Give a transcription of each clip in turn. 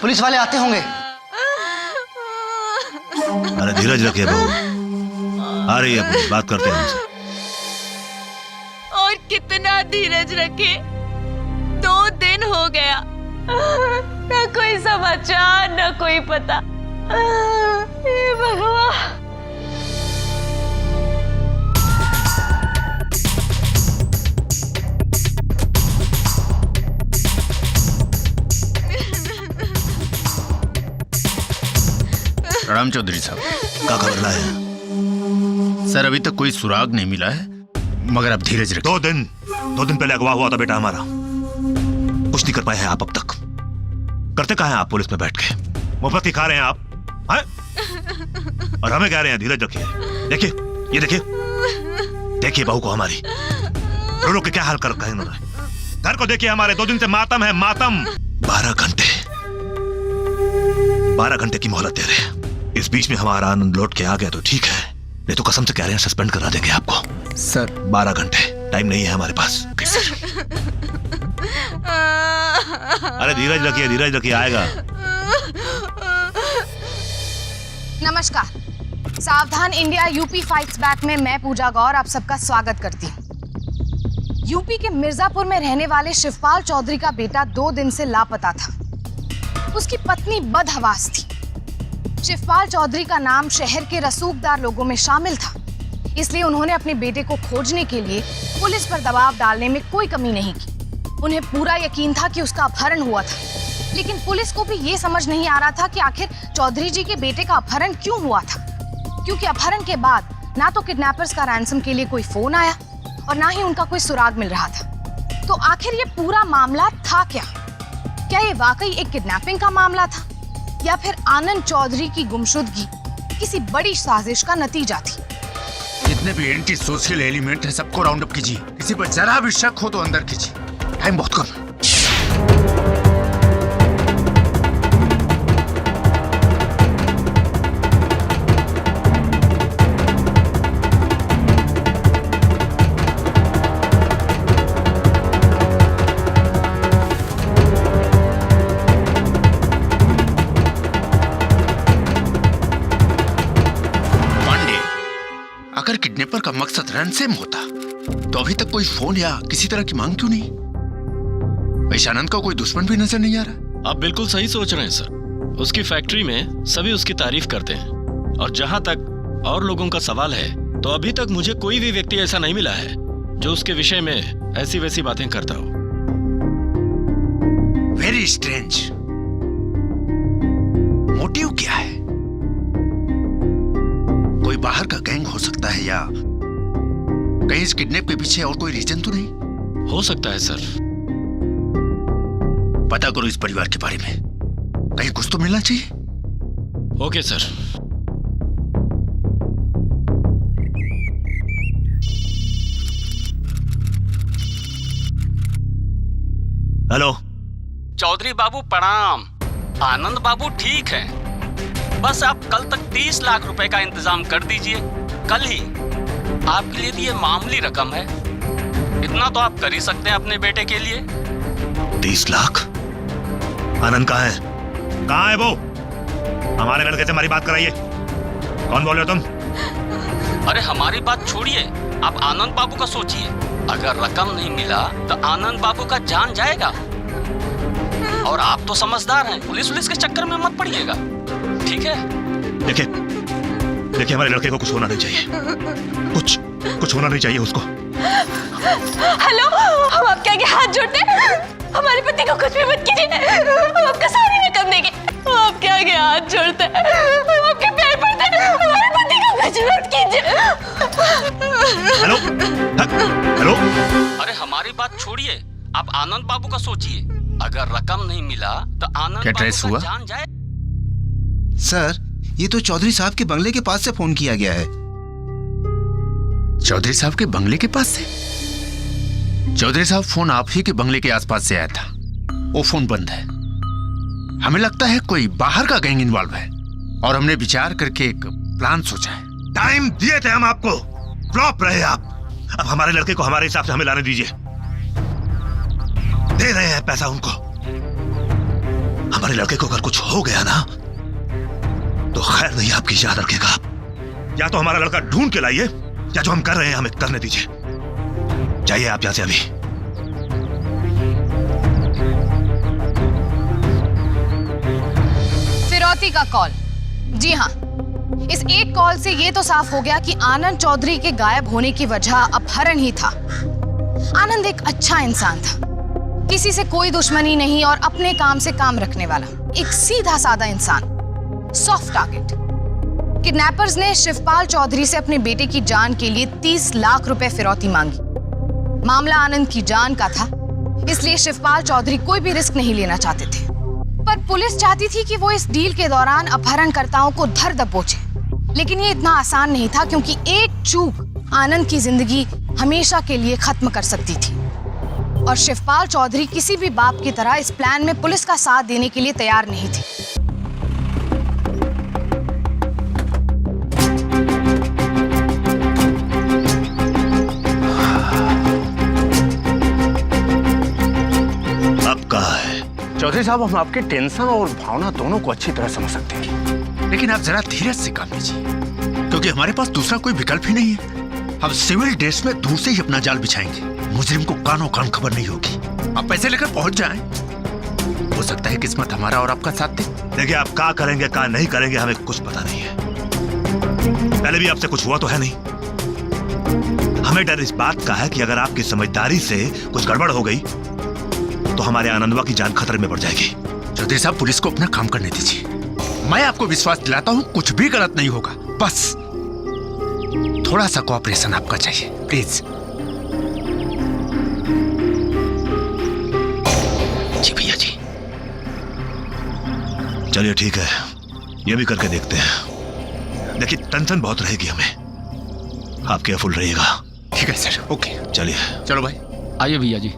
Police वाले आते होंगे। अरे धीरज रखिए बहू, आ रही है पुलिस, बात करते हैं उनसे। और कितना धीरज रखे, 2 दिन हो गया, ना कोई समाचार ना कोई पता। हे भगवान। प्रणाम चौधरी साहब। क्या खबर लाए? सर अभी तक कोई सुराग नहीं मिला है, मगर आप धीरज रखिए। 2 दिन पहले अगवा हुआ था बेटा हमारा, कुछ नहीं कर पाए हैं आप अब तक। करते कहाँ हैं आप पुलिस में बैठ के? मुफ्त की खा रहे हैं आप हैं? और हमें कह रहे हैं धीरज रखिए। देखिए, ये देखिए बहू को हमारी, रो रो के क्या हाल कर रखा है इन्होंने। घर को देखिए, हमारे 2 दिन से मातम है, मातम। 12 घंटे की मोहलत दे रहे हैं। इस बीच में हमारा आनंद लौट के आ गया तो ठीक है, नहीं तो कसम से कह रहे हैं सस्पेंड करा देंगे आपको। सर 12 घंटे टाइम नहीं है हमारे पास। अरे धीरज रखिए, आएगा। नमस्कार, सावधान इंडिया यूपी फाइट्स बैक में मैं पूजा गौर आप सबका स्वागत करती हूँ। यूपी के मिर्जापुर में रहने वाले शिवपाल चौधरी का बेटा 2 दिन से लापता था। उसकी पत्नी बदहवास थी। शिवपाल चौधरी का नाम शहर के रसूखदार लोगों में शामिल था, इसलिए उन्होंने अपने बेटे को खोजने के लिए पुलिस पर दबाव डालने में कोई कमी नहीं की। उन्हें पूरा यकीन था कि उसका अपहरण हुआ था, लेकिन पुलिस को भी ये समझ नहीं आ रहा था कि आखिर चौधरी जी के बेटे का अपहरण क्यों हुआ था, क्योंकि अपहरण के बाद ना तो किडनैपर्स का रैंसम के लिए कोई फोन आया और ना ही उनका कोई सुराग मिल रहा था। तो आखिर ये पूरा मामला था क्या? क्या ये वाकई एक किडनैपिंग का मामला था या फिर आनंद चौधरी की गुमशुदगी किसी बड़ी साजिश का नतीजा थी? जितने भी एंटी सोशल एलिमेंट है सबको राउंड अप कीजिए। किसी पर जरा भी शक हो तो अंदर कीजिए, टाइम बहुत कम है। अगर किडनैपर का मकसद रैंसम होता तो अभी तक कोई फोन या किसी तरह की मांग क्यों नहीं? वैसे आनंद का कोई दुश्मन भी नजर नहीं आ रहा। आप बिल्कुल सही सोच रहे हैं सर। उसकी फैक्ट्री में सभी उसकी तारीफ करते हैं, और जहां तक और लोगों का सवाल है तो अभी तक मुझे कोई भी व्यक्ति ऐसा नहीं मिला है जो उसके विषय में ऐसी वैसी बातें करता हो। Very strange. मोटिव क्या है? कोई बाहर का गैंग हो सकता है या कहीं इस किडनैप के पीछे और कोई रीजन तो नहीं? हो सकता है सर। पता करो इस परिवार के बारे में, कहीं कुछ तो मिलना चाहिए। Okay sir. हेलो चौधरी बाबू प्रणाम। आनंद बाबू ठीक है, बस आप कल तक 30 लाख रुपए का इंतजाम कर दीजिए। कल ही आपके लिए ये मामूली रकम है, इतना तो आप कर ही सकते हैं अपने बेटे के लिए। 30 लाख? आनंद कहाँ है? कहाँ है वो? हमारे लड़के से हमारी बात कराइए। कौन बोल रहे हो तुम? अरे हमारी बात छोड़िए, आप आनंद बाबू का सोचिए। अगर रकम नहीं मिला तो आनंद बाबू का जान जाएगा। और आप तो समझदार हैं, पुलिस के चक्कर में मत पड़िएगा, ठीक है? देखिए हमारे लड़के को कुछ होना नहीं चाहिए, कुछ होना नहीं चाहिए उसको। हेलो, हम आपके आगे हाथ जोड़ते हैं, हमारे पति को कुछ भी मत कीजिए, हम आपका सारी रकम देंगे। हम आपके आगे हाथ जोड़ते हैं, हम आपके पैर पड़ते हैं, हमारे पति को कुछ मत कीजिए। हेलो। अरे हमारी बात छोड़िए, आप आनंद बाबू का सोचिए। अगर रकम नहीं मिला तो आनंद क्या ट्रेस बाबू हुआ? का जान जाए। सर, ये तो चौधरी साहब के बंगले के पास से फोन किया गया है। चौधरी साहब के बंगले के पास से? चौधरी साहब फोन आप ही के बंगले के आसपास से आया था, वो फोन बंद है। हमें लगता है कोई बाहर का गैंग इन्वॉल्व है और हमने विचार करके एक प्लान सोचा है। टाइम दिए थे हम आपको, फ्लॉप रहे आप। अब हमारे लड़के को हमारे हिसाब से हमें लाने दीजिए। दे रहे हैं पैसा उनको, हम हमारे लड़के को अगर कुछ हो गया ना तो खैर नहीं आपकी, याद रखेगा। या तो हमारा लड़का ढूंढ के लाइए या जो हम कर रहे हैं हमें करने दीजिए। जाइए आप यहां से अभी। फिरौती का कॉल। जी हाँ, इस एक कॉल से ये तो साफ हो गया कि आनंद चौधरी के गायब होने की वजह अपहरण ही था। आनंद एक अच्छा इंसान था, किसी से कोई दुश्मनी नहीं और अपने काम से काम रखने वाला, एक सीधा साधा इंसान, सॉफ्ट टारगेट। किडनैपर्स ने शिवपाल चौधरी से अपने बेटे की जान के लिए 30 लाख रुपए फिरौती मांगी। मामला आनंद की जान का था, इसलिए शिवपाल चौधरी कोई भी रिस्क नहीं लेना चाहते थे। पर पुलिस चाहती थी कि वो इस डील के दौरान अपहरणकर्ताओं को धर दबोचे, लेकिन ये इतना आसान नहीं था क्योंकि एक चूक आनंद की जिंदगी हमेशा के लिए खत्म कर सकती थी। और शिवपाल चौधरी किसी भी बाप की तरह इस प्लान में पुलिस का साथ देने के लिए तैयार नहीं थे। अब कहाँ है? चौधरी साहब, हम आपके टेंशन और भावना दोनों को अच्छी तरह समझ सकते हैं, लेकिन आप जरा धीरज से काम लीजिए, क्योंकि हमारे पास दूसरा कोई विकल्प ही नहीं है। हम सिविल ड्रेस में दूर से ही अपना जाल बिछाएंगे, मुजरिम को कानों कान खबर नहीं होगी। आप पैसे लेकर पहुंच जाएं, हो सकता है किस्मत हमारा और आपका साथ दे। देखिए, आप क्या करेंगे क्या नहीं करेंगे हमें कुछ पता नहीं है। पहले भी आपसे कुछ हुआ तो है नहीं। हमें डर इस बात का है कि अगर आपकी समझदारी से कुछ गड़बड़ हो गई तो हमारे आनंदवा की जान खतरे में पड़ जाएगी। चौधरी साहब, पुलिस को अपना काम करने दीजिए। मैं आपको विश्वास दिलाता हूँ कुछ भी गलत नहीं होगा, बस थोड़ा सा कोऑपरेशन आपका चाहिए, प्लीज। जी भैया जी। चलिए ठीक है, ये भी करके देखते हैं। देखिए, टेंशन बहुत रहेगी हमें, आप केयरफुल रहिएगा। ठीक है सर, ओके। चलिए। चलो भाई, आइए भैया जी।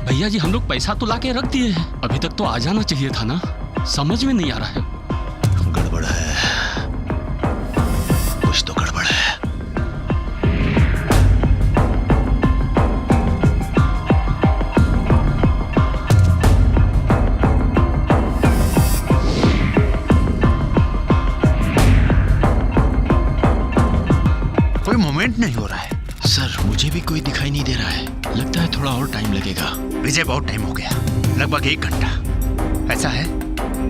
भैया जी, हम लोग पैसा तो लाके रख दिए हैं, अभी तक तो आ जाना चाहिए था ना। समझ में नहीं आ रहा है। गड़बड़ है, कुछ तो गड़बड़ है। कोई मोमेंट नहीं हो रहा है सर, मुझे भी कोई दिखाई नहीं दे रहा है। लगता है थोड़ा और टाइम लगेगा। विजय, बहुत टाइम हो गया, लगभग 1 घंटा। ऐसा है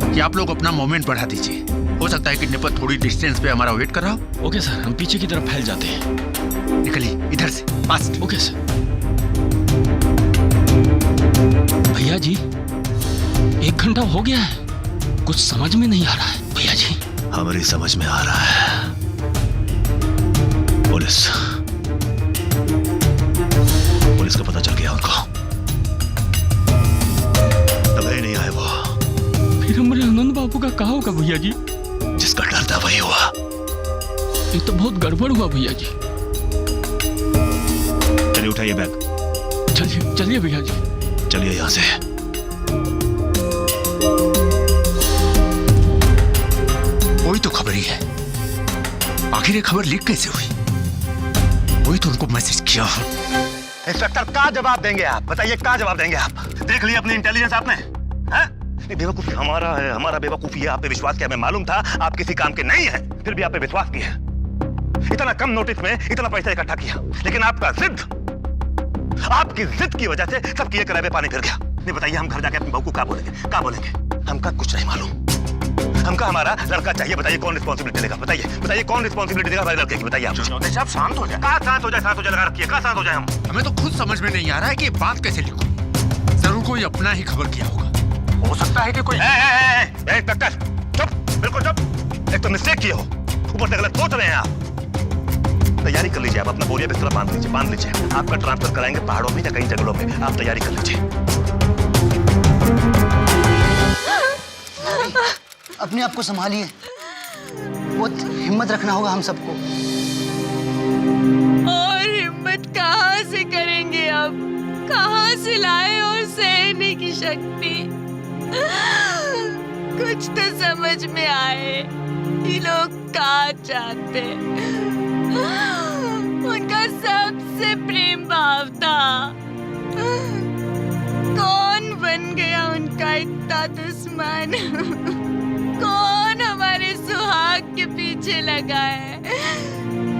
कि आप लोग अपना मोमेंट बढ़ा दीजिए, हो सकता है किडनैपर थोड़ी डिस्टेंस पे हमारा वेट कर रहा हो। ओके सर, हम पीछे की तरफ फैल जाते हैं। निकलिए इधर से, फास्ट। Okay sir. भैया जी, 1 घंटा हो गया है, कुछ समझ में नहीं आ रहा है। भैया जी, हमारी समझ में आ रहा है। पुलिस का पता चल गया उनको, तब नहीं आए वो। फिर हमारे आनंद बाबू का कहा होगा भैया जी? जिसका डर था वही हुआ। ये तो बहुत गड़बड़ हुआ भैया जी। चलिए उठाइए बैग। चलिए चलिए भैया जी। चलिए यहां से। वही तो खबर ही है, आखिर ये खबर लीक कैसे हुई? वही तो उनको मैसेज किया। इंस्पेक्टर, क्या जवाब देंगे आप? बताइए, क्या जवाब देंगे आप? देख लिया अपनी इंटेलिजेंस आपने? बेवकूफी हमारा है, हमारा बेवकूफी है। आप पे विश्वास किया, हमें मालूम था आप किसी काम के नहीं है, फिर भी आप पे विश्वास किया। इतना कम नोटिस में इतना पैसा इकट्ठा किया, लेकिन आपकी जिद की वजह से सबकी एक पे पानी फिर गया। नहीं, बताइए, हम घर जाके अपनी बहू को क्या बोलेंगे? क्या बोलेंगे? हमका कुछ नहीं मालूम, हमका हमारा लड़का चाहिए। बताइए कौन रिस्पॉन्सिबिलिटी लेगा? बताइए कौन रिस्पॉन्सिबिलिटी देगा हमारे लड़के की? बताइए आप। साहब शांत हो जाए। कहाँ शांत हो जाए? शांत हो जाए लगा रखिए। कहाँ शांत हो जाए हम? हमें तो खुद समझ में नहीं आ रहा है कि ये बात कैसे लिखूं। जरूर कोई अपना ही खबर किया होगा, हो सकता है कि कोई। इंस्पेक्टर, चुप, बिल्कुल चुप। एक तो मिस्टेक किए हो, ऊपर से गलत सोच रहे हैं आप। तैयारी कर लीजिए, आप अपना बोरिया बिस्तर बांध लीजिए। आपका ट्रांसफर कराएंगे पहाड़ों में या कई जंगलों में, आप तैयारी कर लीजिए। अपने आप को संभालिए, बहुत हिम्मत रखना होगा हम सबको। और हिम्मत कहाँ से करेंगे अब? कहाँ से लाए और सहने की शक्ति? कुछ तो समझ में आए, ये लोग क्या चाहते? उनका सबसे प्रेम भाव था, कौन बन गया उनका इतना दुश्मन? कौन हमारे सुहाग के पीछे लगा है?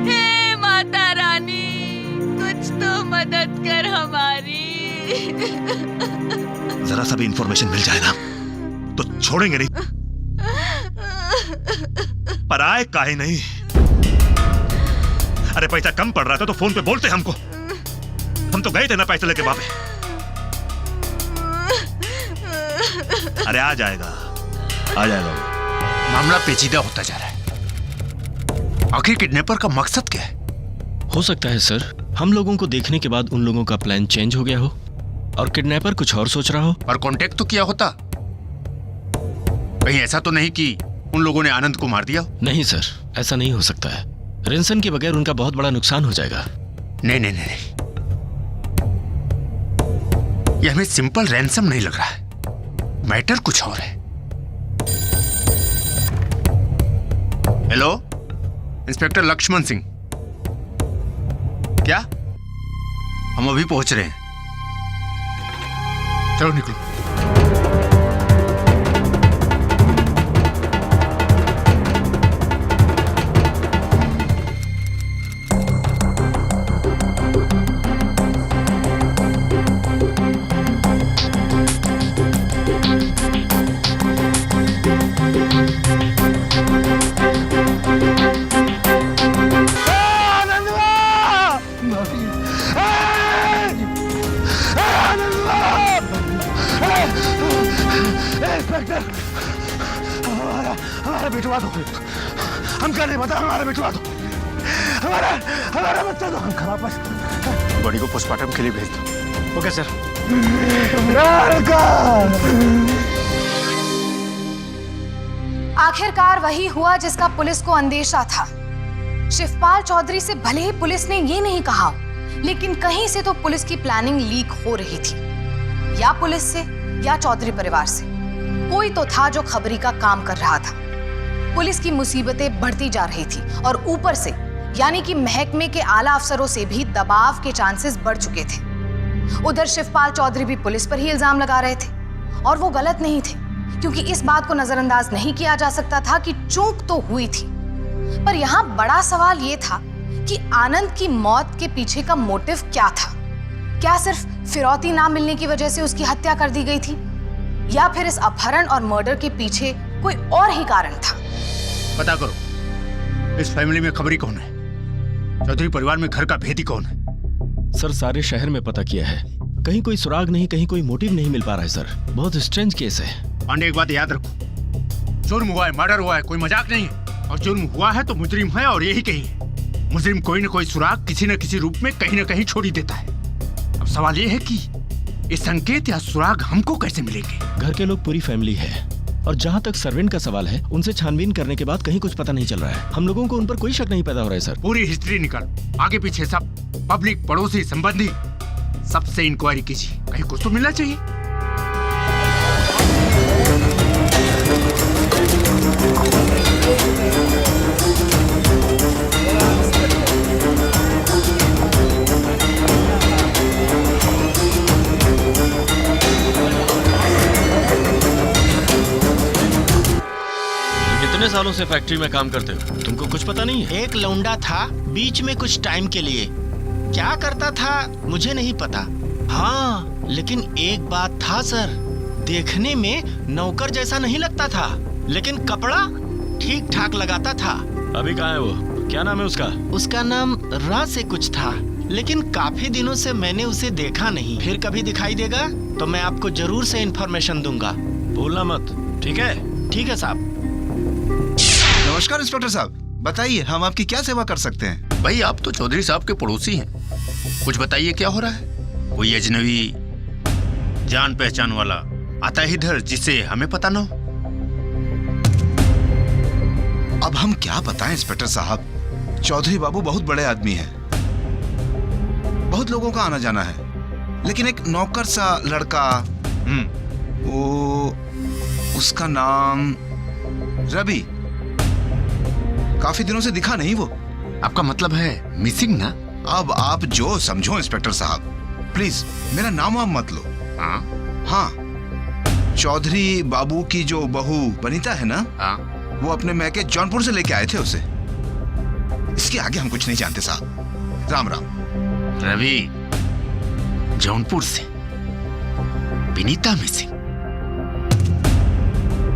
हे माता रानी, कुछ तो मदद कर हमारी। जरा सा भी इंफॉर्मेशन मिल जाए ना तो छोड़ेंगे नहीं, पर आए काहे नहीं। अरे पैसा कम पड़ रहा था तो फोन पे बोलते हमको, हम तो गए थे ना पैसे लेके वापस। अरे आ जाएगा आ जाएगा। मामला पेचीदा होता जा रहा है। आखिर किडनैपर का मकसद क्या है? हो सकता है सर, हम लोगों को देखने के बाद उन लोगों का प्लान चेंज हो गया हो और किडनैपर कुछ और सोच रहा हो। और कांटेक्ट तो किया होता। कहीं ऐसा तो नहीं कि उन लोगों ने आनंद को मार दिया हो? नहीं सर, ऐसा नहीं हो सकता है। रेंसन के बगैर उनका बहुत बड़ा नुकसान हो जाएगा। नहीं नहीं नहीं, यह हमें सिंपल रैंसम नहीं लग रहा है, मैटर कुछ और है। Hello, inspector Laxman Singh. क्या? हम अभी पहुंच रहे हैं। चलो निकलो। हमारा बिठवा दो, हम क्या नहीं बता, हमारा बिठवा दो, हमारा बच्चा दो, हम खराब बस। बॉडी को पोस्टमार्टम के लिए भेज दो। Okay sir. आखिरकार वही हुआ जिसका पुलिस को अंदेशा था। शिवपाल चौधरी से भले ही पुलिस ने ये नहीं कहा, लेकिन कहीं से तो पुलिस की प्लानिंग लीक हो रही थी, या पुलिस से या चौधरी परिवार से। कोई तो था जो खबरी का काम कर रहा था। पुलिस की मुसीबतें बढ़ती जा रही थी और ऊपर से यानी कि महकमे के आला अफसरों से भी दबाव के चांसेस बढ़ चुके थे। उधर शिवपाल चौधरी भी पुलिस पर ही इल्जाम लगा रहे थे और वो गलत नहीं थे, क्योंकि इस बात को नजरअंदाज नहीं किया जा सकता था कि चूक तो हुई थी। पर यहाँ बड़ा सवाल ये था कि आनंद की मौत के पीछे का मोटिव क्या था? क्या सिर्फ फिरौती ना मिलने की वजह से उसकी हत्या कर दी गई थी, या फिर इस अपहरण और मर्डर के पीछे कोई और ही कारण था? पता करो, इस फैमिली में खबरी कौन है? चौधरी परिवार में घर का भेदी कौन है? सर, सारे शहर में पता किया है, कहीं कोई सुराग नहीं, कहीं कोई मोटिव नहीं मिल पा रहा है सर। बहुत स्ट्रेंज केस है। पांडे, एक बात याद रखो, जुर्म हुआ है, मर्डर हुआ है, कोई मजाक नहीं है। और जुर्म हुआ है तो मुजरिम है, और यही कहीं है। मुजरिम कोई न कोई सुराग किसी न किसी रूप में कहीं न कहीं छोड़ ही देता है। अब सवाल ये है कि ये संकेत या सुराग हमको कैसे मिलेंगे? घर के लोग पूरी फैमिली है, और जहाँ तक सर्वेंट का सवाल है, उनसे छानबीन करने के बाद कहीं कुछ पता नहीं चल रहा है। हम लोगों को उन पर कोई शक नहीं पैदा हो रहा है सर। पूरी हिस्ट्री निकालो, आगे पीछे सब, पब्लिक, पड़ोसी, संबंधी, सबसे इंक्वायरी कीजिए, कहीं कुछ तो मिलना चाहिए। कितने सालों से फैक्ट्री में काम करते हो, तुमको कुछ पता नहीं है? एक लौंडा था बीच में कुछ टाइम के लिए, क्या करता था मुझे नहीं पता। हाँ, लेकिन एक बात था सर, देखने में नौकर जैसा नहीं लगता था, लेकिन कपड़ा ठीक ठाक लगाता था। अभी कहाँ है वो? क्या नाम है उसका? उसका नाम रा से कुछ था, लेकिन काफी दिनों से मैंने उसे देखा नहीं। फिर कभी दिखाई देगा तो मैं आपको जरूर से इन्फॉर्मेशन दूंगा। भूलना मत, ठीक है? ठीक है साहब। नमस्कार इंस्पेक्टर साहब, बताइए हम आपकी क्या सेवा कर सकते हैं? भाई, आप तो चौधरी साहब के पड़ोसी हैं, कुछ बताइए क्या हो रहा है? कोई अजनबी जान पहचान वाला आता है इधर जिससे हमें पता ना हो? अब हम हम क्या बताएं इंस्पेक्टर साहब, चौधरी बाबू बहुत बड़े आदमी हैं, बहुत लोगों का आना जाना है, लेकिन एक नौकर सा लड़का, वो उसका नाम रवि, काफी दिनों से दिखा नहीं वो। आपका मतलब है मिसिंग ना? अब आप जो समझो इंस्पेक्टर साहब, प्लीज मेरा नाम वाम मत लो। हाँ, चौधरी बाबू की जो बहू बनीता है ना, वो अपने मैके जौनपुर से लेके आए थे उसे। इसके आगे हम कुछ नहीं जानते साहब। राम राम। रवि जौनपुर से, विनीता मिसिंग।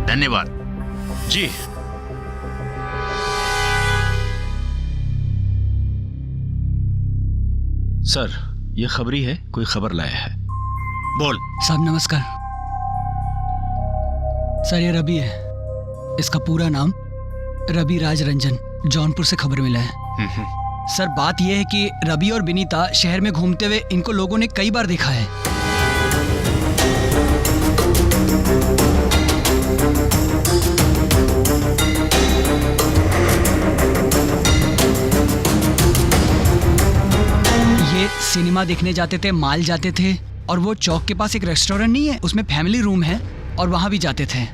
धन्यवाद जी। सर, ये खबरी है, कोई खबर लाया है। बोल। साहब नमस्कार। सर ये रवि है, इसका पूरा नाम रवि राज रंजन, जौनपुर से खबर मिला है। सर बात यह है कि रवि और विनीता शहर में घूमते हुए इनको लोगों ने कई बार देखा है। ये सिनेमा देखने जाते थे, माल जाते थे, और वो चौक के पास एक रेस्टोरेंट नहीं है, उसमें फैमिली रूम है, और वहां भी जाते थे।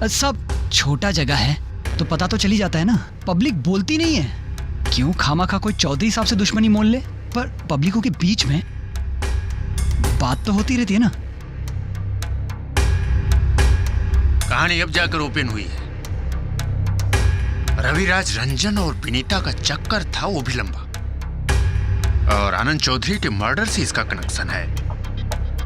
सब छोटा जगह है तो पता तो चली जाता है ना, पब्लिक बोलती नहीं है। क्यों खामाखा कोई चौधरी साहब से दुश्मनी मोल ले, पर पब्लिकों के बीच में बात तो होती रहती है ना। कहानी अब जाकर ओपन हुई है। रविराज रंजन और विनीता का चक्कर था, वो भी लंबा, और आनंद चौधरी के मर्डर से इसका कनेक्शन है।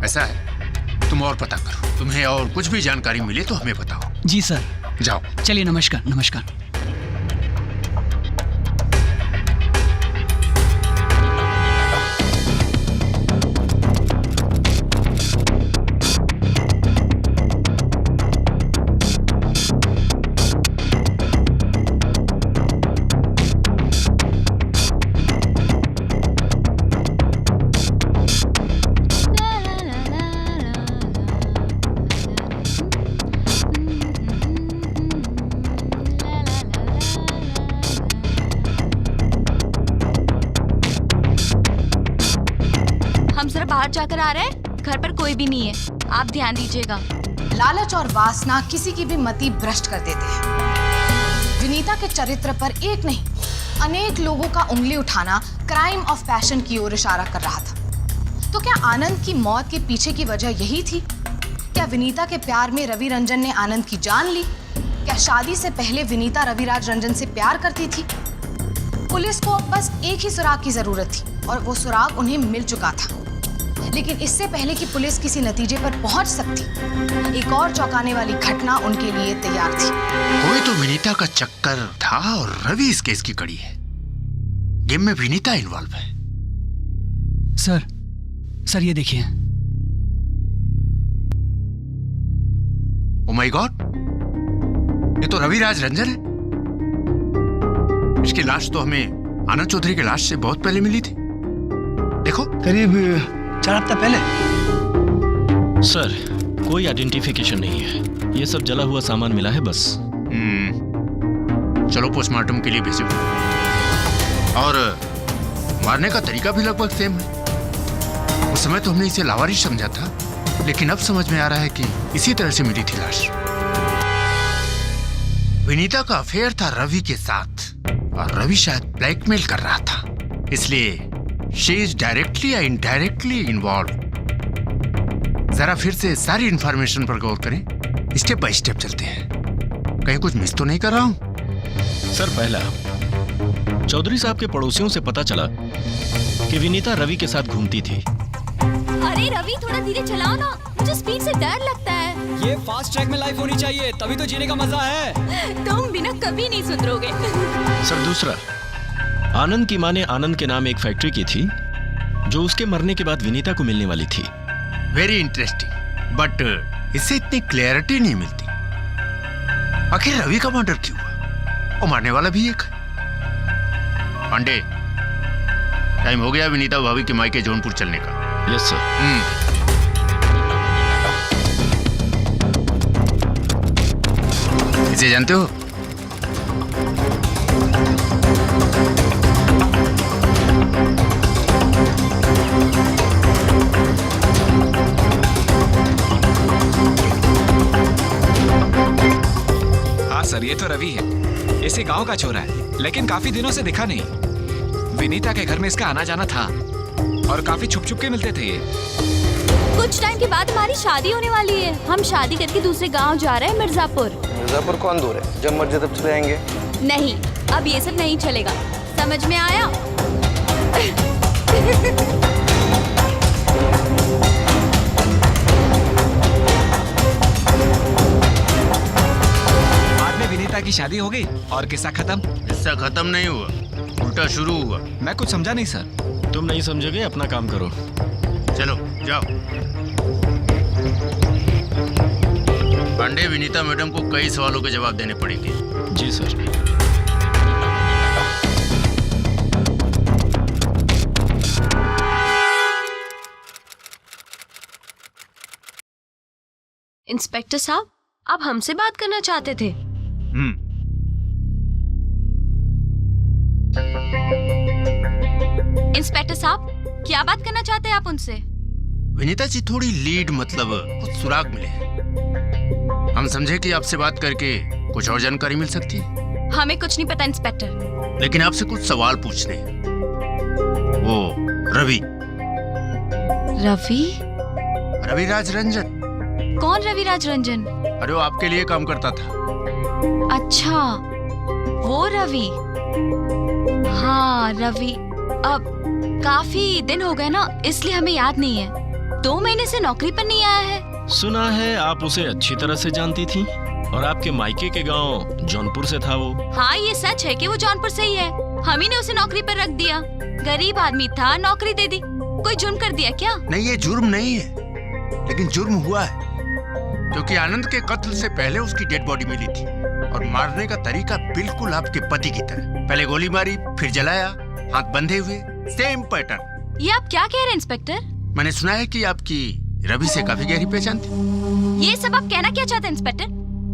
ऐसा है, तुम और पता करो, तुम्हें और कुछ भी जानकारी मिले तो हमें बताओ। जी सर। जाओ। चलिए, नमस्कार। नमस्कार। बाहर जाकर आ रहे हैं, घर पर कोई भी नहीं है, आप ध्यान दीजिएगा। लालच और वासना किसी की भी मति भ्रष्ट कर देते हैं। विनीता के चरित्र पर एक नहीं अनेक लोगों का उंगली उठाना क्राइम ऑफ पैशन की ओर इशारा कर रहा था। तो क्या आनंद की मौत के पीछे की वजह यही थी? क्या विनीता के प्यार में रवि रंजन ने आनंद की जान ली? क्या शादी से पहले विनीता रविराज रंजन से प्यार करती थी? पुलिस को अब बस एक ही सुराग की जरूरत थी, और वो सुराग उन्हें मिल चुका था। लेकिन इससे पहले कि पुलिस किसी नतीजे पर पहुंच सकती, एक और चौंकाने वाली घटना उनके लिए तैयार थी। कोई तो विनीता का चक्कर था, और रवि इस केस की कड़ी है। गेम में विनीता इन्वॉल्व है। सर ये देखिए। ओ माय गॉड, ये तो रविराज रंजन है। इसकी लाश तो हमें आनंद चौधरी की लाश से बहुत पहले मिली थी। देखो, करीब 4 हफ्ता पहले। सर, कोई आइडेंटिफिकेशन नहीं है, ये सब जला हुआ सामान मिला है बस। चलो पोस्टमार्टम के लिए भेजो। और मारने का तरीका भी लगभग सेम है। उस समय तो हमने इसे लावारिस समझा था, लेकिन अब समझ में आ रहा है कि इसी तरह से मिली थी लाश। विनीता का अफेयर था रवि के साथ, और रवि शायद ब्लैकमेल कर रहा था, इसलिए शी इज डायरेक्टली या इनडायरेक्टली इन्वॉल्व। जरा फिर से सारी इंफॉर्मेशन पर गौर करें, स्टेप बाय स्टेप चलते हैं। कहीं कुछ मिस तो नहीं कर रहा हूं? सर, पहला, चौधरी साहब के पड़ोसियों से पता चला कि विनीता रवि के साथ घूमती थी। अरे रवि, थोड़ा धीरे चलाओ ना, मुझे स्पीड से डर लगता है। ये फास्ट ट्रैक में लाइफ होनी चाहिए, तभी तो जीने का मजा है। तुम बिना कभी नहीं सुधरोगे। सर, दूसरा, आनंद की मां ने आनंद के नाम एक फैक्ट्री की थी, जो उसके मरने के बाद विनीता को मिलने वाली थी। वेरी इंटरेस्टिंग, बट इससे इतनी क्लैरिटी नहीं मिलती। आखिर रवि का मर्डर क्यों हुआ? वो मारने वाला भी एक है। पांडे, टाइम हो गया विनीता भाभी के मायके जौनपुर चलने का। Yes sir. इसे जानते हो? हाँ सर, ये तो रवि है। इसी गांव का छोरा है, लेकिन काफी दिनों से दिखा नहीं। विनीता के घर में इसका आना जाना था और काफी छुप छुप के मिलते थे ये। कुछ टाइम के बाद हमारी शादी होने वाली है। हम शादी करके दूसरे गांव जा रहे हैं, मिर्जापुर। मिर्जापुर कौन दूर है? जब मर्जी तब चले आएंगे। नहीं, अब ये सब नहीं चलेगा। समझ में आया? बाद में विनीता की शादी हो गई और किस्सा खत्म। किस्सा खत्म नहीं हुआ, उल्टा शुरू हुआ। मैं कुछ समझा नहीं सर। तुम नहीं समझोगे, अपना काम करो। चलो जाओ। पांडे, विनीता मैडम को कई सवालों के जवाब देने पड़ेंगे। जी सर। इंस्पेक्टर साहब, आप हमसे बात करना चाहते थे? इंस्पेक्टर साहब, क्या बात करना चाहते हैं आप उनसे? विनीता जी, थोड़ी लीड मतलब कुछ सुराग मिले। हम समझे कि आपसे बात करके कुछ और जानकारी मिल सकती है। हमें कुछ नहीं पता इंस्पेक्टर। लेकिन आपसे कुछ सवाल पूछने हैं। वो रवि रविराज रंजन। कौन रविराज रंजन? अरे वो आपके लिए काम करता था। अच्छा, वो रवि। हाँ रवि, अब काफी दिन हो गए ना, इसलिए हमें याद नहीं है। 2 महीने से नौकरी पर नहीं आया है। सुना है आप उसे अच्छी तरह से जानती थी और आपके मायके के गांव जौनपुर से था वो। हाँ, ये सच है कि वो जौनपुर से ही है। हम ही ने उसे नौकरी पर रख दिया। गरीब आदमी था, नौकरी दे दी। कोई जुर्म कर दिया क्या? नहीं, ये जुर्म नहीं है, लेकिन जुर्म हुआ है क्योंकि आनंद के कत्ल से पहले उसकी डेड बॉडी मिली थी और मारने का तरीका बिल्कुल आपके पति की तरह। पहले गोली मारी, फिर जलाया, हाथ बंधे हुए, सेम पैटर्न। ये आप क्या कह रहे हैं इंस्पेक्टर? मैंने सुना है कि आपकी रवि से काफी गहरी पहचान थी। ये सब आप कहना क्या चाहते हैं इंस्पेक्टर?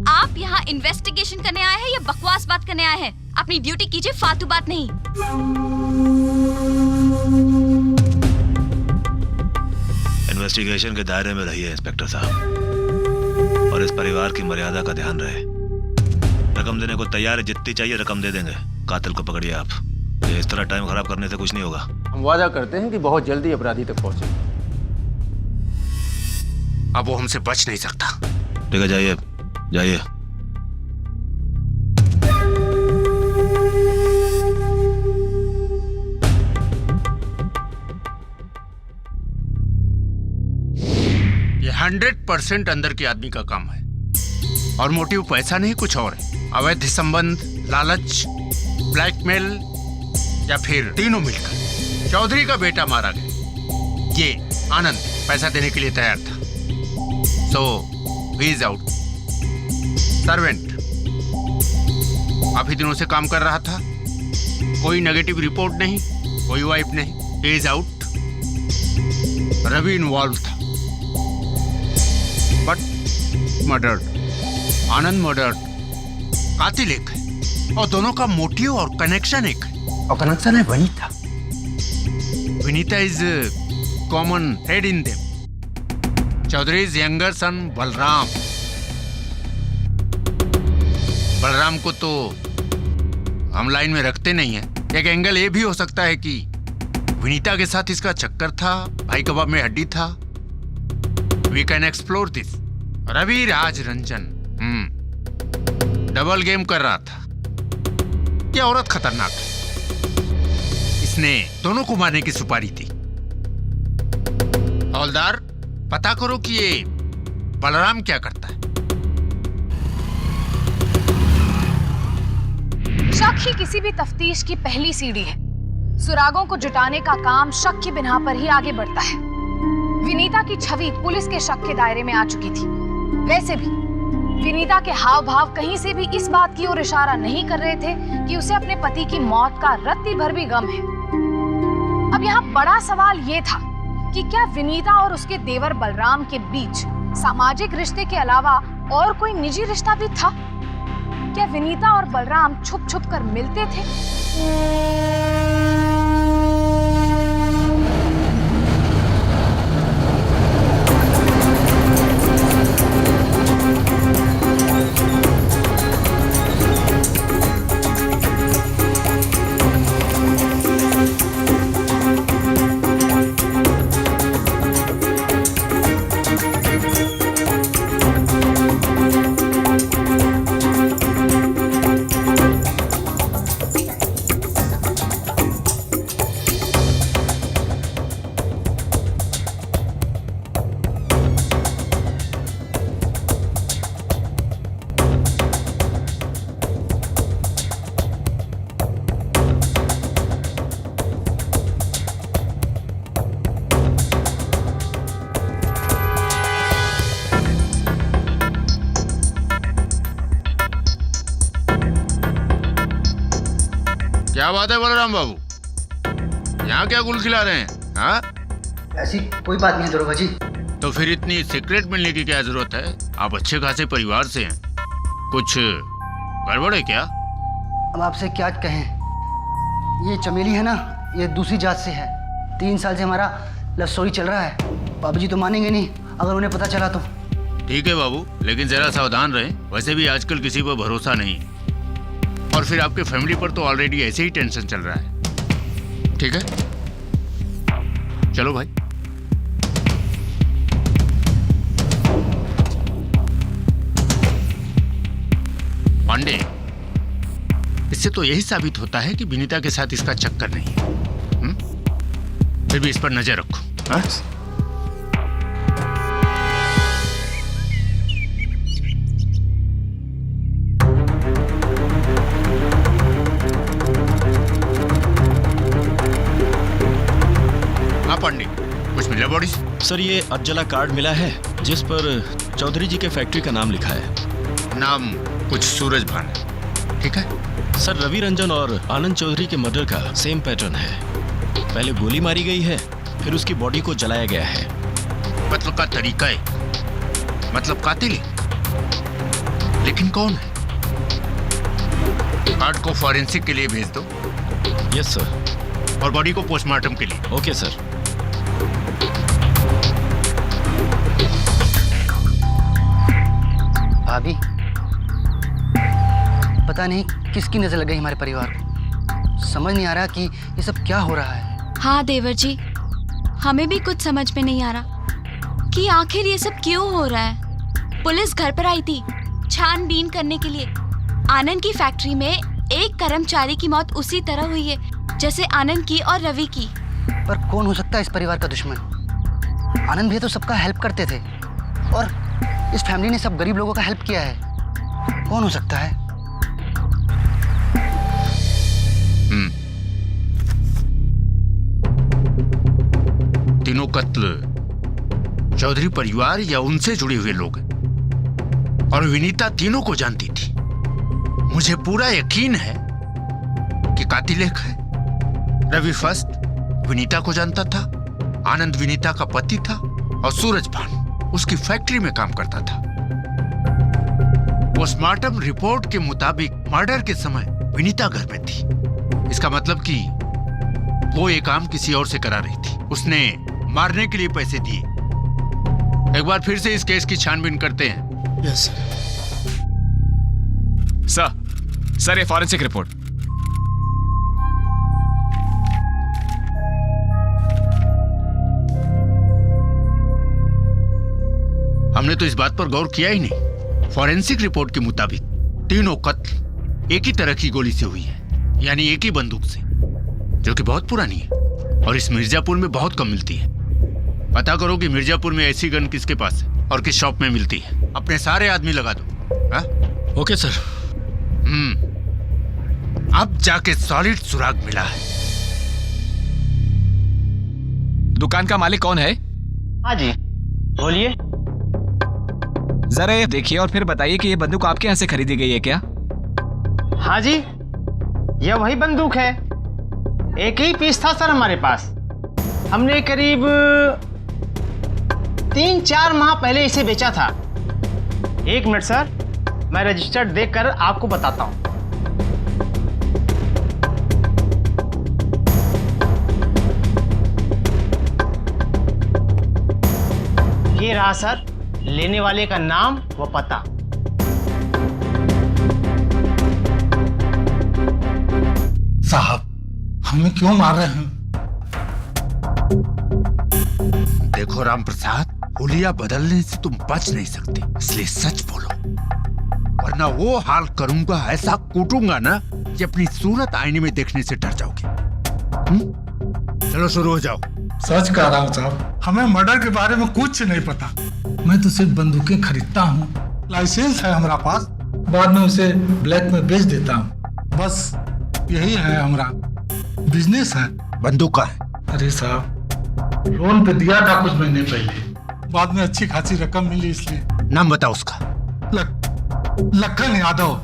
आप यहाँ इन्वेस्टिगेशन करने आए हैं या बकवास बात करने आए हैं? अपनी ड्यूटी कीजिए, फालतू बात नहीं। इन्वेस्टिगेशन के दायरे में रहिए इंस्पेक्टर साहब, और इस परिवार की मर्यादा का ध्यान रहे। रकम देने को तैयार है, जितनी चाहिए रकम दे देंगे। कातिल को पकड़िए आप। ये इस तरह टाइम खराब करने से कुछ नहीं होगा। हम वादा करते हैं कि बहुत जल्दी अपराधी तक पहुंचे। अब वो हमसे बच नहीं सकता। ठीक है, जाइए जाइए। ये 100% अंदर के आदमी का काम है और मोटिव पैसा नहीं, कुछ और है। अवैध संबंध, लालच, ब्लैकमेल या फिर तीनों मिलकर चौधरी का बेटा मारा गया। ये आनंद पैसा देने के लिए तैयार था। सो ही इज आउट। सर्वेंट काफी दिनों से काम कर रहा था, कोई नेगेटिव रिपोर्ट नहीं, कोई वाइफ नहीं। He is out. Ravi involve था बट मर्डर्ड। आनंद मर्डर्ड। कातिल एक है और दोनों का मोटिव और कनेक्शन एक है, और कनेक्शन है Vanita. Vanita is common head in them. Chaudhary is younger son Balram. Balram को तो हम लाइन में रखते नहीं है। एक एंगल ये भी हो सकता है कि विनीता के साथ इसका चक्कर था, भाई कबाब में हड्डी था। We can explore this. Ravi Raj Ranjan double game कर रहा था। ये औरत खतरनाक है, इसने दोनों को मारने की सुपारी थी। हवलदार, पता करो कि ये बलराम क्या करता है। शक ही किसी भी तफ्तीश की पहली सीढ़ी है। सुरागों को जुटाने का काम शक की बिना पर ही आगे बढ़ता है। विनीता की छवि पुलिस के शक के दायरे में आ चुकी थी। वैसे भी विनीता के हाव भाव कहीं से भी इस बात की ओर इशारा नहीं कर रहे थे कि उसे अपने पति की मौत का रत्ती भर भी गम है। अब यहाँ बड़ा सवाल ये था कि क्या विनीता और उसके देवर बलराम के बीच सामाजिक रिश्ते के अलावा और कोई निजी रिश्ता भी था? क्या विनीता और बलराम छुप छुप कर मिलते थे? क्या बात है बलराम बाबू, यहाँ क्या गुल खिला रहे हैं? हाँ, ऐसी कोई बात नहीं है दरोगा जी। तो फिर इतनी सीक्रेट मिलने की क्या जरूरत है? आप अच्छे खासे परिवार से हैं, कुछ गड़बड़ है क्या? अब आपसे क्या कहें, ये चमेली है ना, ये दूसरी जात से है। 3 साल से हमारा लव स्टोरी चल रहा है। बाबूजी तो मानेंगे नहीं अगर उन्हें पता चला तो। ठीक है बाबू, लेकिन जरा सावधान रहें। वैसे भी आजकल किसी पर भरोसा नहीं, और फिर आपके फैमिली पर तो ऑलरेडी ऐसे ही टेंशन चल रहा है। ठीक है, चलो भाई। पांडे, इससे तो यही साबित होता है कि विनीता के साथ इसका चक्कर नहीं है। फिर भी इस पर नजर रखो। हाँ? पांडे, कुछ मिला बॉडी? सर ये अज्जला कार्ड मिला है जिस पर चौधरी जी के फैक्ट्री का नाम लिखा है। नाम कुछ सूरज भान है, ठीक है? सर रवि रंजन और आनंद चौधरी के मर्डर का सेम पैटर्न है। पहले गोली मारी गई है, फिर उसकी बॉडी को जलाया गया है। मतलब का तरीका है, मतलब कातिल, लेकिन कौन है? कार्ड को फॉरेंसिक के लिए भेज दो। Yes sir. और बॉडी को पोस्टमार्टम के लिए। Okay sir. भाभी, पता नहीं किसकी नजर लग गई हमारे परिवार को। समझ नहीं आ रहा कि ये सब क्या हो रहा है। हाँ देवर जी, हमें भी कुछ समझ में नहीं आ रहा कि आखिर ये सब क्यों हो रहा है। पुलिस घर पर आई थी छानबीन करने के लिए। आनंद की फैक्ट्री में एक कर्मचारी की मौत उसी तरह हुई है जैसे आनंद की और रवि की। पर कौन हो सकता है इस परिवार का दुश्मन? आनंद भैया तो सबका हेल्प करते थे, और इस फैमिली ने सब गरीब लोगों का हेल्प किया है। कौन हो सकता है? तीनों कत्ल चौधरी परिवार या उनसे जुड़े हुए लोग हैं, और विनीता तीनों को जानती थी। मुझे पूरा यकीन है कि कातिल एक है। रवि फर्स्ट विनीता को जानता था, आनंद विनीता का पति था, और सूरज भान उसकी फैक्ट्री में काम करता था। पोस्टमार्टम रिपोर्ट के मुताबिक मर्डर के समय विनीता घर में थी। इसका मतलब कि वो ये काम किसी और से करा रही थी। उसने मारने के लिए पैसे दिए। एक बार फिर से इस केस की छानबीन करते हैं। यस सर, ये फॉरेंसिक रिपोर्ट। हमने तो इस बात पर गौर किया ही नहीं। फॉरेंसिक रिपोर्ट के मुताबिक तीनों कत्ल एक ही तरह की गोली से हुई है, यानी एक ही बंदूक से, जो कि बहुत पुरानी है और इस मिर्जापुर में बहुत कम मिलती है। पता करो कि मिर्जापुर में ऐसी गन किसके पास है और किस शॉप में मिलती है। अपने सारे आदमी लगा दो। हा? Okay sir. अब जाके सॉलिड सुराग मिला है। दुकान का मालिक कौन है? हाँ जी, बोलिए। जरा ये देखिए और फिर बताइए कि ये बंदूक आपके यहाँ से खरीदी गई है क्या? हाँ जी, यह वही बंदूक है। एक ही पीस था सर हमारे पास। हमने करीब 3-4 माह पहले इसे बेचा था। 1 मिनट सर, मैं रजिस्टर्ड देखकर आपको बताता हूँ। ये रहा सर लेने वाले का नाम व पता। साहब हमें क्यों मार रहे हैं? देखो राम प्रसाद, हुलिया बदलने से तुम बच नहीं सकते, इसलिए सच बोलो, वरना वो हाल करूंगा, ऐसा कूटूंगा ना कि अपनी सूरत आईने में देखने से डर जाओगे। चलो शुरू हो जाओ। सच कह रहा हूँ साहब, हमें मर्डर के बारे में कुछ नहीं पता। मैं तो सिर्फ बंदूकें खरीदता हूँ, लाइसेंस है हमारा पास, बाद में उसे ब्लैक में बेच देता हूँ, बस यही है हमारा बिजनेस है। बंदूक का है? अरे साहब लोन पे दिया था कुछ महीने पहले, बाद में अच्छी खासी रकम मिली इसलिए। नाम बताओ उसका। लखन यादव।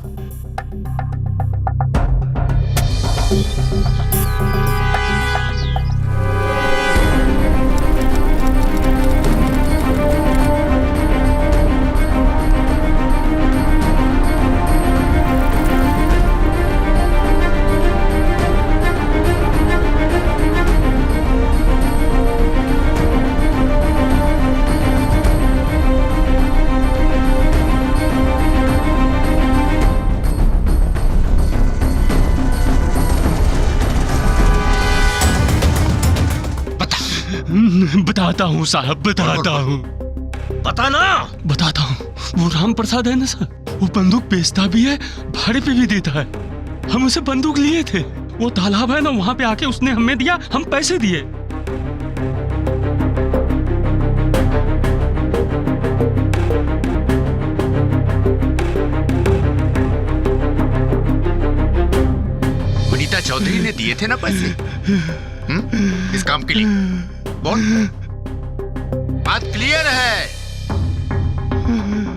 बताता हूँ साहब, बताता हूँ। पता ना? बताता हूँ। वो राम प्रसाद है ना सर, वो बंदूक बेचता भी है, भाड़े पे भी देता है। हम उसे बंदूक लिए थे, वो तालाब है ना वहां पे आके उसने हमें दिया, हम पैसे दिए। वनीता चौधरी ने दिए थे ना पैसे इस काम के लिए? बोल, बात क्लियर है।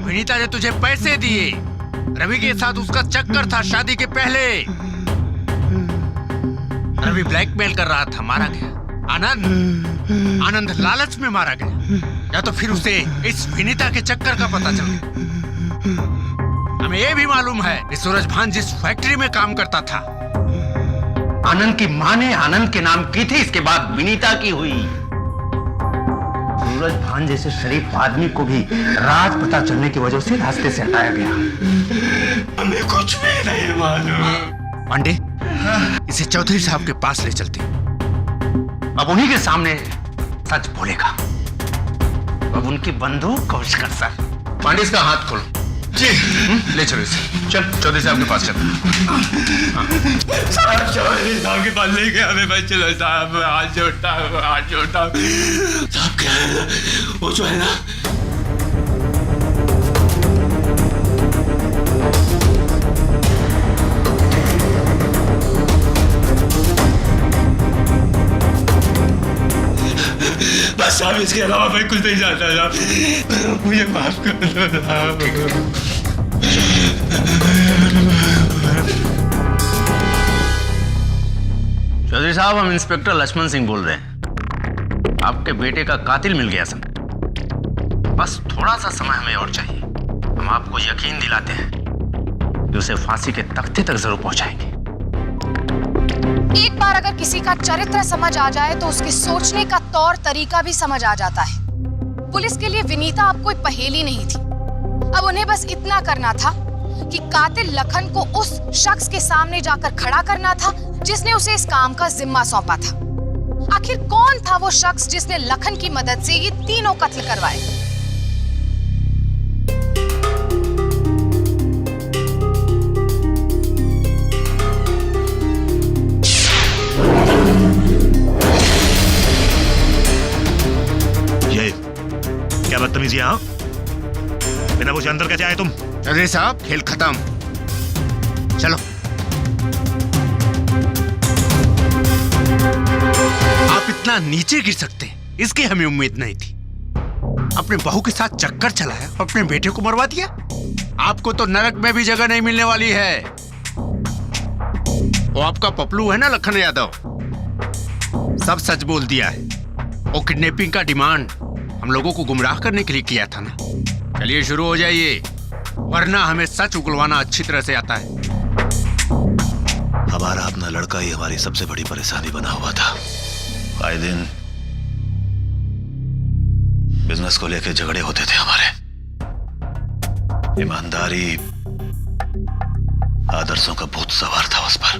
वनीता ने तुझे पैसे दिए, रवि के साथ उसका चक्कर था शादी के पहले। रवि ब्लैकमेल कर रहा था, मारा गया। आनंद लालच में मारा गया, या तो फिर उसे इस विनीता के चक्कर का पता चल गया। हमें यह भी मालूम है कि सूरज भान जिस फैक्ट्री में काम करता था, आनंद की मां ने आनंद के नाम की थी, इसके बाद विनीता की हुई। सूरज भान जैसे शरीफ आदमी को भी राज पता चलने की वजह से रास्ते से हटाया गया। हमें कुछ भी नहीं मालूम। पांडे, इसे चौधरी साहब के पास ले चलते। अब उन्हीं के सामने सच बोलेगा। अब उनकी बंदूक कोश कर सर। पांडे, इसका हाथ खोलो। जी। ले चलो इसे। चल चौधरी साहब के पास चल। चौधरी साहब के पास लेके हमें बस चलो साहब, हाथ जोड़ता हूँ, हाथ जोड़ता हूँ। साहब क्या है ना, वो जो है ना, बस साहब इसके अलावा मैं कुछ नहीं जानता साहब, मुझे माफ कर दो साहब। चौधरी साहब, हम इंस्पेक्टर लक्ष्मण सिंह बोल रहे हैं। आपके बेटे का कातिल मिल गया सर। बस थोड़ा सा समय हमें और चाहिए। हम आपको यकीन दिलाते हैं कि उसे फांसी के तख्ते तक जरूर पहुंचाएंगे। एक बार अगर किसी का चरित्र समझ आ जाए तो उसके सोचने का तौर तरीका भी समझ आ जाता है। पुलिस के लिए विनीता अब कोई पहेली नहीं थी। अब उन्हें बस इतना करना था कि कातिल लखन को उस शख्स के सामने जाकर खड़ा करना था जिसने उसे इस काम का जिम्मा सौंपा था। आखिर कौन था वो शख्स जिसने लखन की मदद से ये तीनों कत्ल करवाए? ये क्या बदतमीजी है? बिना पूछे अंदर कैसे आए तुम? चौधरी साहब, खेल खत्म, चलो। आप इतना नीचे गिर सकते हैं, इसकी हमें उम्मीद नहीं थी। अपने बहू के साथ चक्कर चलाया, अपने बेटे को मरवा दिया। आपको तो नरक में भी जगह नहीं मिलने वाली है। वो आपका पपलू है ना लखन यादव, सब सच बोल दिया है। वो किडनैपिंग का डिमांड हम लोगों को गुमराह करने के लिए किया था ना। चलिए शुरू हो जाइए। वरना हमें सच उगलवाना अच्छी तरह से आता है। हमारा अपना लड़का ही हमारी सबसे बड़ी परेशानी बना हुआ था। आए दिन बिजनेस को लेकर झगड़े होते थे हमारे। ईमानदारी, आदर्शों का भूत सवार था उस पर।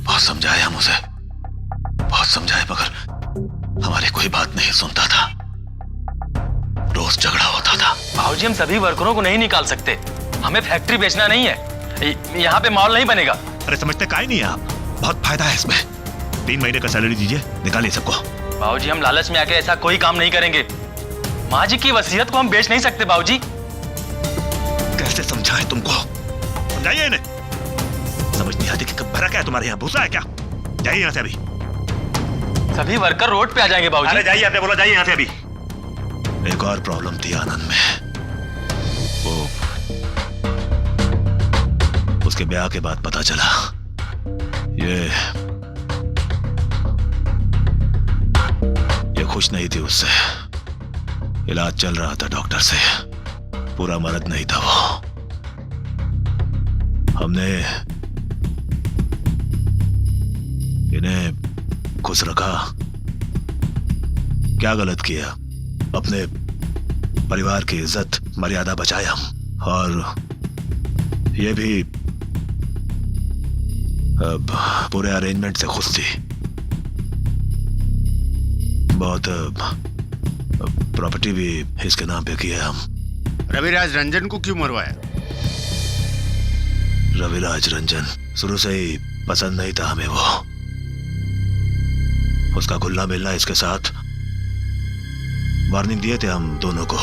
बहुत समझाया हम उसे, बहुत समझाया, मगर हमारी कोई बात नहीं सुनता था। रोज झगड़ा होता था। भाऊजी, हम सभी वर्करों को नहीं निकाल सकते। हमें फैक्ट्री बेचना नहीं है, यहाँ पे माल नहीं बनेगा। अरे समझते काहे नहीं आप? बहुत फायदा है इसमें। 3 महीने का सैलरी दीजिए, निकालिए सबको। भाऊजी, हम लालच में आके ऐसा कोई काम नहीं करेंगे। माँ जी की वसीयत को हम बेच नहीं सकते भाऊजी। कैसे समझाएं तुमको? समझाइए इन्हें। समझ नहीं आती कि भरा क्या है तुम्हारे यहाँ, भूसा है क्या? जाइए यहाँ से अभी। सभी वर्कर रोड पे आ जाएंगे भाऊजी। अरे जाइए, आपने बोला जाइए यहाँ से अभी। एक और प्रॉब्लम थी आनंद में। वो उसके ब्याह के बाद पता चला ये खुश नहीं थी उससे। इलाज चल रहा था डॉक्टर से, पूरा मर्द नहीं था वो। हमने इन्हें खुश रखा। क्या गलत किया? अपने परिवार की इज्जत मर्यादा बचाए हम, और ये भी अब पूरे अरेंजमेंट से खुश थी। बहुत प्रॉपर्टी भी इसके नाम पे की है हम। रविराज रंजन को क्यों मरवाया? रविराज रंजन शुरू से ही पसंद नहीं था हमें वो। उसका खुला मिलना इसके साथ, वार्निंग दिए थे हम दोनों को।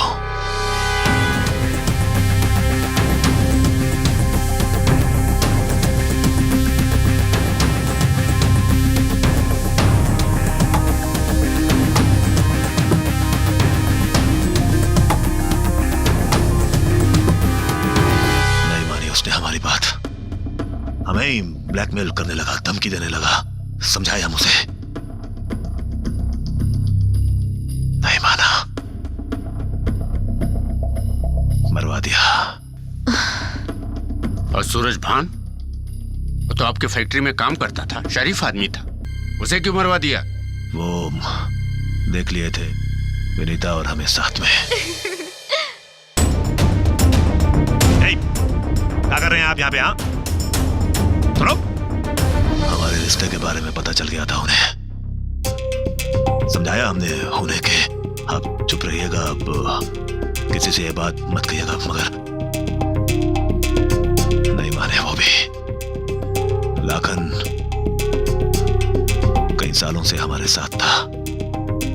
नहीं मानी उसने हमारी बात, हमें ही ब्लैकमेल करने लगा, धमकी देने लगा। समझाया हम उसे, नहीं माना, मरवा दिया। और सूरज भान, वो तो आपके फैक्ट्री में काम करता था, शरीफ आदमी था, उसे क्यों मरवा दिया? वो देख लिए थे विनीता और हमें साथ में। क्या कर रहे हैं आप यहाँ पे? हाँ सुनो, हमारे रिश्ते के बारे में पता चल गया था उन्हें। समझाया हमने उन्हें कि आप चुप रहिएगा, अब किसी से ये बात मत कहिएगा, मगर नहीं माने वो भी। लाखन कई सालों से हमारे साथ था,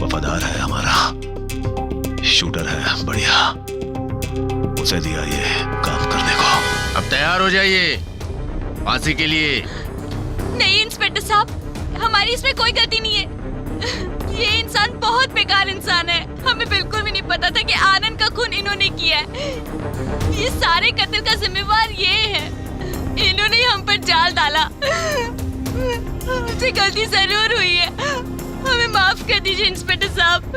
वफादार है हमारा, शूटर है बढ़िया, उसे दिया ये काम करने को। अब तैयार हो जाइए फांसी के लिए। नहीं इंस्पेक्टर साहब, हमारी इसमें कोई गलती नहीं है। ये इंसान बहुत बेकार इंसान है। हमें बिल्कुल भी नहीं पता था कि आनंद का खून इन्होंने किया है। ये सारे कत्ल का जिम्मेवार ये है। इन्होंने ही हम पर जाल डाला। हमसे गलती जरूर हुई है, हमें माफ कर दीजिए इंस्पेक्टर साहब,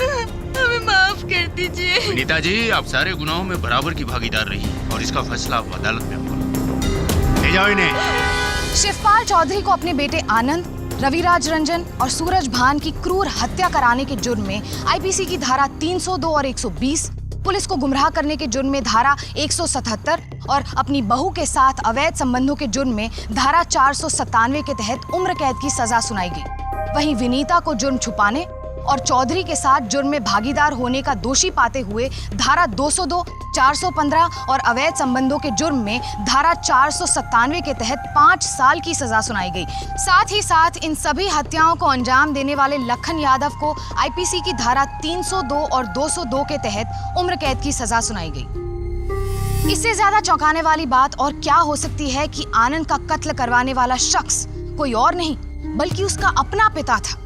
हमें माफ कर दीजिए। विनीता जी, आप सारे गुनाहों में बराबर की भागीदार रही है और इसका फैसला आप अदालत में होगा। ले जाओ इन्हें। शिवपाल चौधरी को अपने बेटे आनंद, रविराज रंजन और सूरज भान की क्रूर हत्या कराने के जुर्म में आईपीसी की धारा 302 और 120, पुलिस को गुमराह करने के जुर्म में धारा 177 और अपनी बहू के साथ अवैध संबंधों के जुर्म में धारा 497 के तहत उम्र कैद की सजा सुनाई गई। वहीं विनीता को जुर्म छुपाने और चौधरी के साथ जुर्म में भागीदार होने का दोषी पाते हुए धारा 202, 415 और अवैध संबंधों के जुर्म में धारा 497 के तहत 5 साल की सजा सुनाई गई। साथ ही साथ इन सभी हत्याओं को अंजाम देने वाले लखन यादव को आईपीसी की धारा 302 और 202 के तहत उम्र कैद की सजा सुनाई गई। इससे ज्यादा चौंकाने वाली बात और क्या हो सकती है कि आनंद का कत्ल करवाने वाला शख्स कोई और नहीं बल्कि उसका अपना पिता था।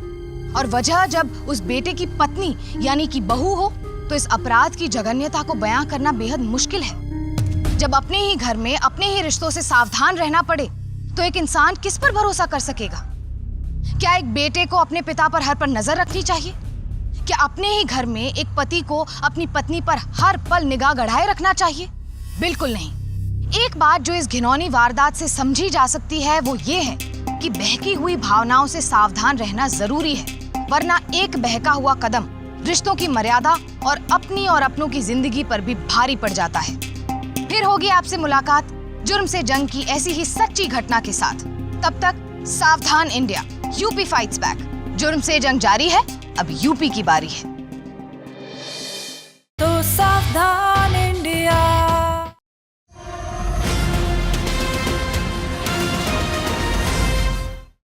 और वजह जब उस बेटे की पत्नी यानी कि बहू हो तो इस अपराध की जघन्यता को बयां करना बेहद मुश्किल है। जब अपने ही घर में अपने ही रिश्तों से सावधान रहना पड़े तो एक इंसान किस पर भरोसा कर सकेगा? क्या एक बेटे को अपने पिता पर हर पर नजर रखनी चाहिए? क्या अपने ही घर में एक पति को अपनी पत्नी पर हर पल निगाह गड़ाए रखना चाहिए? बिल्कुल नहीं। एक बात जो इस घिनौनी वारदात से समझी जा सकती है वो ये है कि बहकी हुई भावनाओं से सावधान रहना जरूरी है, वरना एक बहका हुआ कदम रिश्तों की मर्यादा और अपनी और अपनों की जिंदगी पर भी भारी पड़ जाता है। फिर होगी आपसे मुलाकात जुर्म से जंग की ऐसी ही सच्ची घटना के साथ। तब तक सावधान इंडिया, यूपी फाइट्स बैक। जुर्म से जंग जारी है, अब यूपी की बारी है। तो सावधान